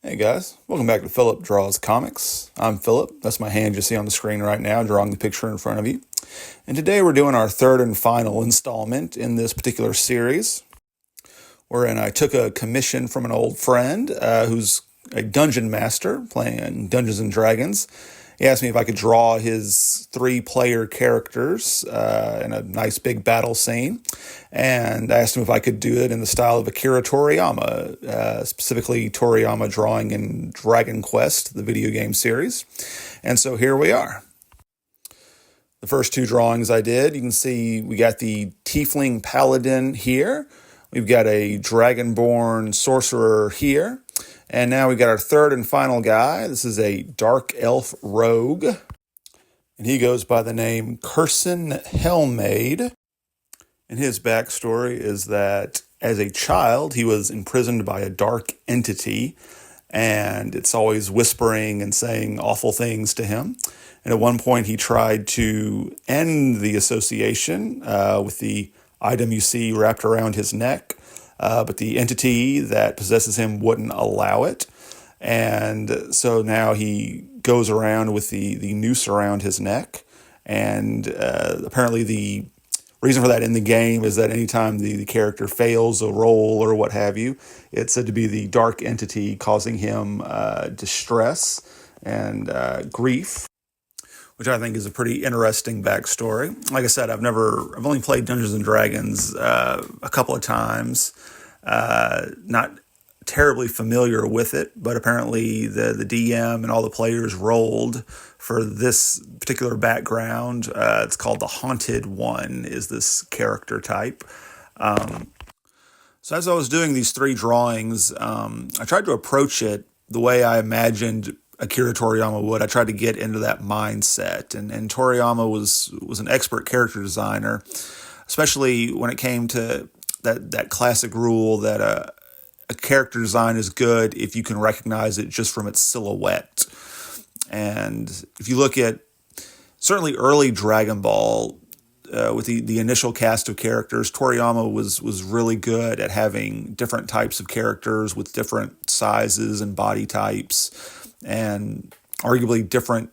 Hey guys, welcome back to Philip Draws Comics. I'm Philip. That's my hand you see on the screen right now, drawing the picture in front of you. And today we're doing our third and final installment in this particular series, wherein I took a commission from an old friend who's a dungeon master playing Dungeons and Dragons. He asked me if I could draw his 3-player characters in a nice big battle scene. And I asked him if I could do it in the style of Akira Toriyama, specifically Toriyama drawing in Dragon Quest, the video game series. And so here we are. The first 2 drawings I did, you can see we got the Tiefling Paladin here. We've got a Dragonborn Sorcerer here. And now we got our third and final guy. This is a Dark Elf Rogue. And he goes by the name Curson Helmaid. And his backstory is that as a child, he was imprisoned by a dark entity. And it's always whispering and saying awful things to him. And at one point, he tried to end the association with the item you see wrapped around his neck. But the entity that possesses him wouldn't allow it. And so now he goes around with the noose around his neck. And apparently the reason for that in the game is that anytime the character fails a roll or what have you, it's said to be the dark entity causing him distress and grief, which I think is a pretty interesting backstory. Like I said, I've only played Dungeons and Dragons a couple of times. Not terribly familiar with it, but apparently the DM and all the players rolled for this particular background. It's called the Haunted One, is this character type. So as I was doing these 3 drawings, I tried to approach it the way I imagined Akira Toriyama would. I tried to get into that mindset, and Toriyama was an expert character designer, especially when it came to that classic rule that a character design is good if you can recognize it just from its silhouette. And if you look at certainly early Dragon Ball, with the initial cast of characters, Toriyama was really good at having different types of characters with different sizes and body types, and arguably different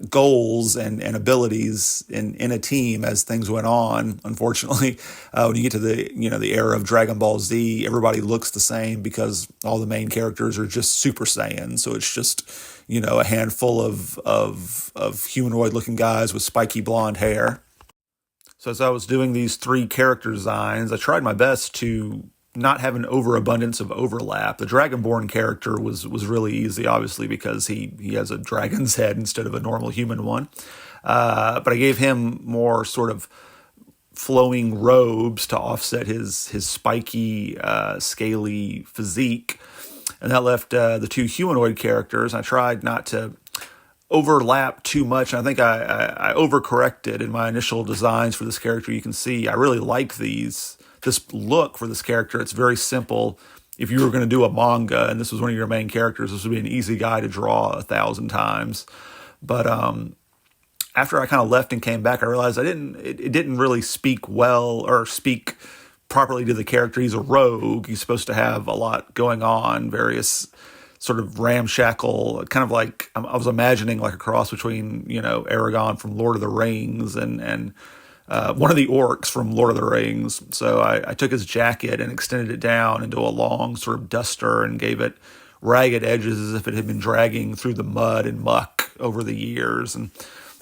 goals and abilities in a team as things went on. Unfortunately, when you get to the era of Dragon Ball Z, everybody looks the same because all the main characters are just Super Saiyan. So it's just a handful of humanoid looking guys with spiky blonde hair. So as I was doing these 3 character designs, I tried my best to not have an overabundance of overlap. The Dragonborn character was really easy, obviously, because he has a dragon's head instead of a normal human one. But I gave him more sort of flowing robes to offset his spiky, scaly physique. And that left the 2 humanoid characters. I tried not to overlap too much. I think I overcorrected in my initial designs for this character. You can see I really like this look for this character. It's very simple. If you were going to do a manga and this was one of your main characters, this would be an easy guy to draw 1,000 times. But after I kind of left and came back, I realized it didn't really speak well or speak properly to the character. He's a rogue. He's supposed to have a lot going on, various sort of ramshackle, kind of like I was imagining like a cross between Aragon from Lord of the Rings and one of the orcs from Lord of the Rings. So I took his jacket and extended it down into a long sort of duster and gave it ragged edges as if it had been dragging through the mud and muck over the years, and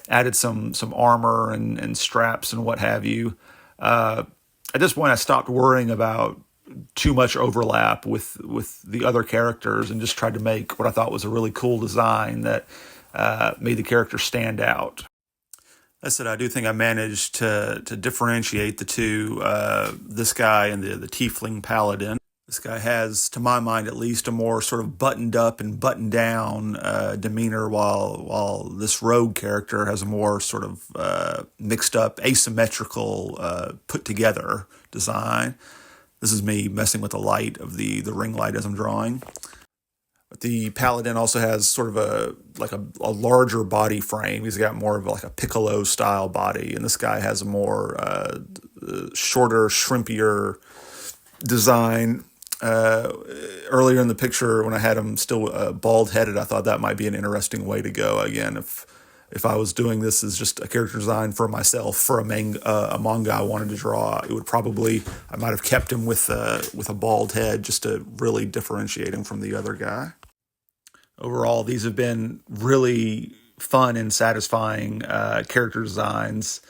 added some armor and straps and what have you. At this point, I stopped worrying about too much overlap with the other characters and just tried to make what I thought was a really cool design that made the character stand out. That said, I do think I managed to differentiate the 2, this guy and the Tiefling Paladin. This guy has, to my mind at least, a more sort of buttoned up and buttoned down demeanor, while this rogue character has a more sort of mixed up, asymmetrical, put together design. This is me messing with the light of the ring light as I'm drawing. But the Paladin also has sort of a larger body frame. He's got more of like a Piccolo style body, and this guy has a more shorter, shrimpier design. uh, earlier in the picture when I had him still bald headed, I thought that might be an interesting way to go. Again, if I was doing this as just a character design for myself for a manga I wanted to draw, it would probably I might have kept him with a bald head just to really differentiate him from the other guy. Overall, these have been really fun and satisfying character designs.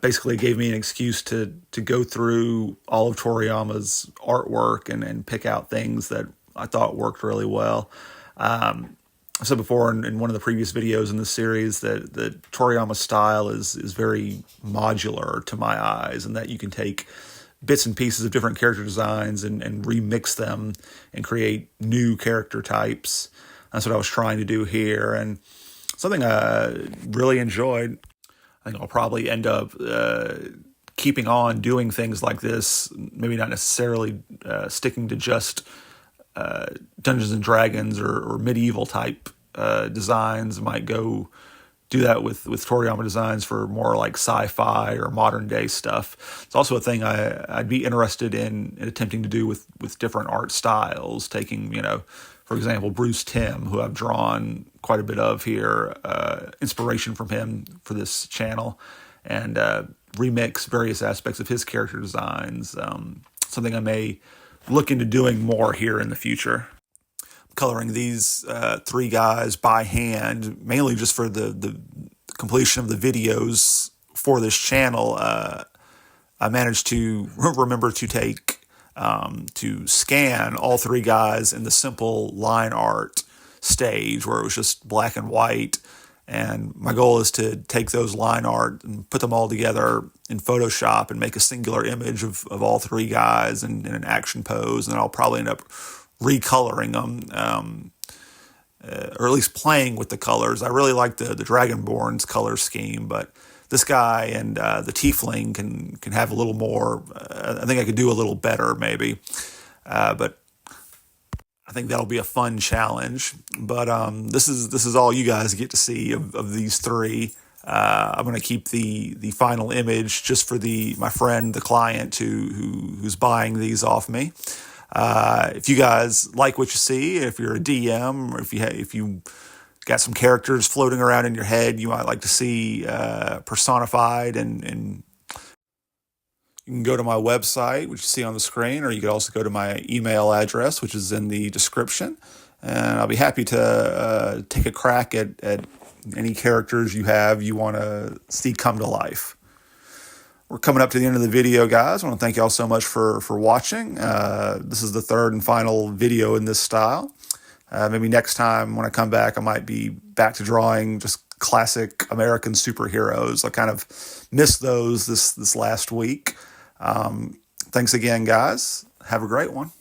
Basically, it gave me an excuse to go through all of Toriyama's artwork and pick out things that I thought worked really well. I said before in one of the previous videos in this series that Toriyama's style is very modular to my eyes, and that you can take bits and pieces of different character designs and remix them and create new character types. That's what I was trying to do here, and something I really enjoyed. I think I'll probably end up keeping on doing things like this, maybe not necessarily sticking to just Dungeons and Dragons or medieval type designs. I might go do that with Toriyama designs for more like sci-fi or modern day stuff. It's also a thing I'd be interested in attempting to do with different art styles, taking, for example, Bruce Timm, who I've drawn quite a bit of here, inspiration from him for this channel, and remix various aspects of his character designs. Something I may look into doing more here in the future. I'm coloring these three guys by hand, mainly just for the completion of the videos for this channel. I managed to remember to scan all three guys in the simple line art stage where it was just black and white. And my goal is to take those line art and put them all together in Photoshop and make a singular image of all three guys in an action pose. And I'll probably end up recoloring them, or at least playing with the colors. I really like the Dragonborn's color scheme, but this guy and the Tiefling can have a little more. I think I could do a little better, maybe. But I think that'll be a fun challenge. But this is all you guys get to see of these three. I'm going to keep the final image just for my friend, the client who's buying these off me. If you guys like what you see, if you're a DM, or if you got some characters floating around in your head you might like to see personified, and you can go to my website, which you see on the screen, or you could also go to my email address, which is in the description, and I'll be happy to take a crack at any characters you want to see come to life. We're coming up to the end of the video, guys. I want to thank y'all so much for watching. This is the third and final video in this style. Maybe next time when I come back, I might be back to drawing just classic American superheroes. I kind of missed those this last week. Thanks again, guys. Have a great one.